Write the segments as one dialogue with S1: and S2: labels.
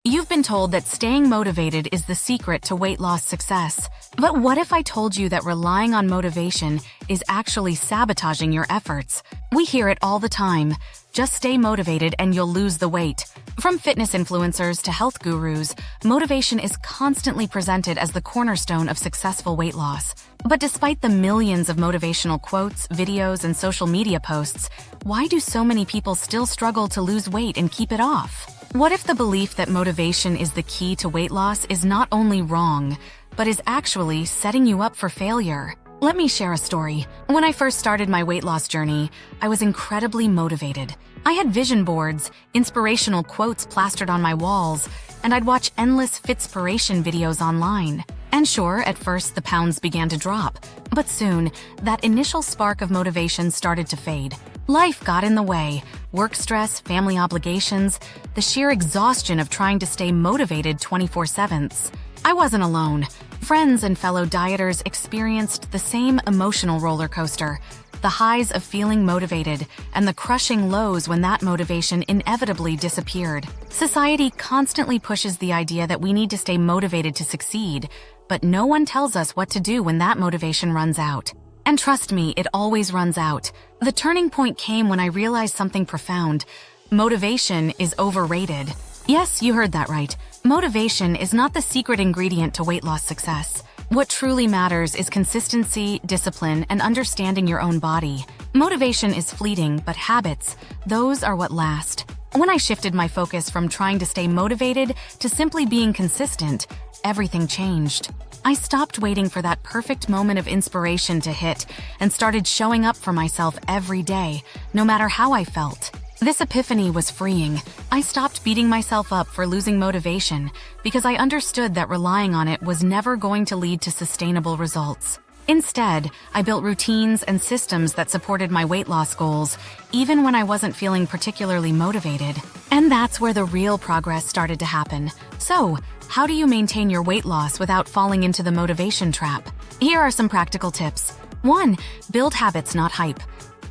S1: You've been told that staying motivated is the secret to weight loss success. But what if I told you that relying on motivation is actually sabotaging your efforts? We hear it all the time. Just stay motivated and you'll lose the weight. From fitness influencers to health gurus, motivation is constantly presented as the cornerstone of successful weight loss. But despite the millions of motivational quotes, videos, and social media posts, why do so many people still struggle to lose weight and keep it off? What if the belief that motivation is the key to weight loss is not only wrong, but is actually setting you up for failure? Let me share a story. When I first started my weight loss journey, I was incredibly motivated. I had vision boards, inspirational quotes plastered on my walls, and I'd watch endless fitspiration videos online. And sure, at first the pounds began to drop, but soon, that initial spark of motivation started to fade. Life got in the way. Work stress, family obligations, the sheer exhaustion of trying to stay motivated 24/7. I wasn't alone. Friends and fellow dieters experienced the same emotional roller coaster, the highs of feeling motivated and the crushing lows when that motivation inevitably disappeared. Society constantly pushes the idea that we need to stay motivated to succeed, but no one tells us what to do when that motivation runs out. And trust me, it always runs out. The turning point came when I realized something profound. Motivation is overrated. Yes, you heard that right. Motivation is not the secret ingredient to weight loss success. What truly matters is consistency, discipline, and understanding your own body. Motivation is fleeting, but habits, those are what last. When I shifted my focus from trying to stay motivated to simply being consistent, everything changed. I stopped waiting for that perfect moment of inspiration to hit and started showing up for myself every day, no matter how I felt. This epiphany was freeing. I stopped beating myself up for losing motivation because I understood that relying on it was never going to lead to sustainable results. Instead, I built routines and systems that supported my weight loss goals, even when I wasn't feeling particularly motivated. And that's where the real progress started to happen. So, how do you maintain your weight loss without falling into the motivation trap? Here are some practical tips. 1. Build habits, not hype.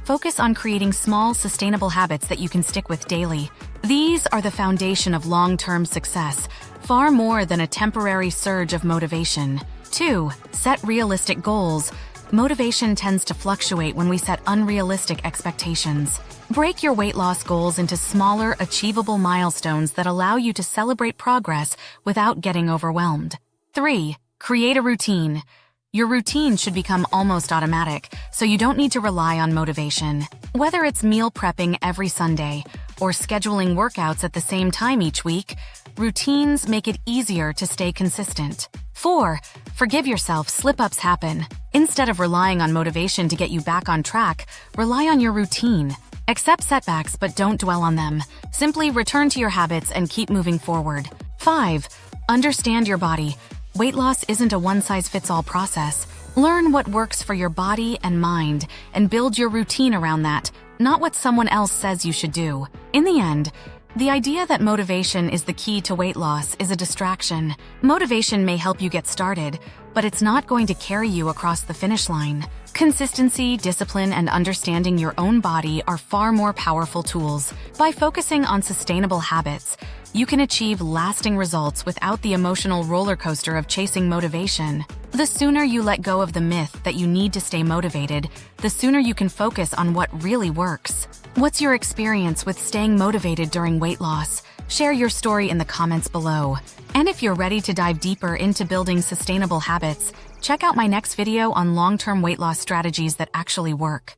S1: Focus on creating small, sustainable habits that you can stick with daily. These are the foundation of long-term success, far more than a temporary surge of motivation. 2. Set realistic goals. Motivation tends to fluctuate when we set unrealistic expectations. Break your weight loss goals into smaller, achievable milestones that allow you to celebrate progress without getting overwhelmed. 3. Create a routine. Your routine should become almost automatic, so you don't need to rely on motivation. Whether it's meal prepping every Sunday or scheduling workouts at the same time each week, routines make it easier to stay consistent. 4. Forgive yourself, slip-ups happen. Instead of relying on motivation to get you back on track, rely on your routine. Accept setbacks, but don't dwell on them. Simply return to your habits and keep moving forward. 5. Understand your body. Weight loss isn't a one-size-fits-all process. Learn what works for your body and mind, and build your routine around that, not what someone else says you should do. In the end, the idea that motivation is the key to weight loss is a distraction. Motivation may help you get started, but it's not going to carry you across the finish line. Consistency, discipline, and understanding your own body are far more powerful tools. By focusing on sustainable habits, you can achieve lasting results without the emotional roller coaster of chasing motivation. The sooner you let go of the myth that you need to stay motivated, the sooner you can focus on what really works. What's your experience with staying motivated during weight loss? Share your story in the comments below. And if you're ready to dive deeper into building sustainable habits, check out my next video on long-term weight loss strategies that actually work.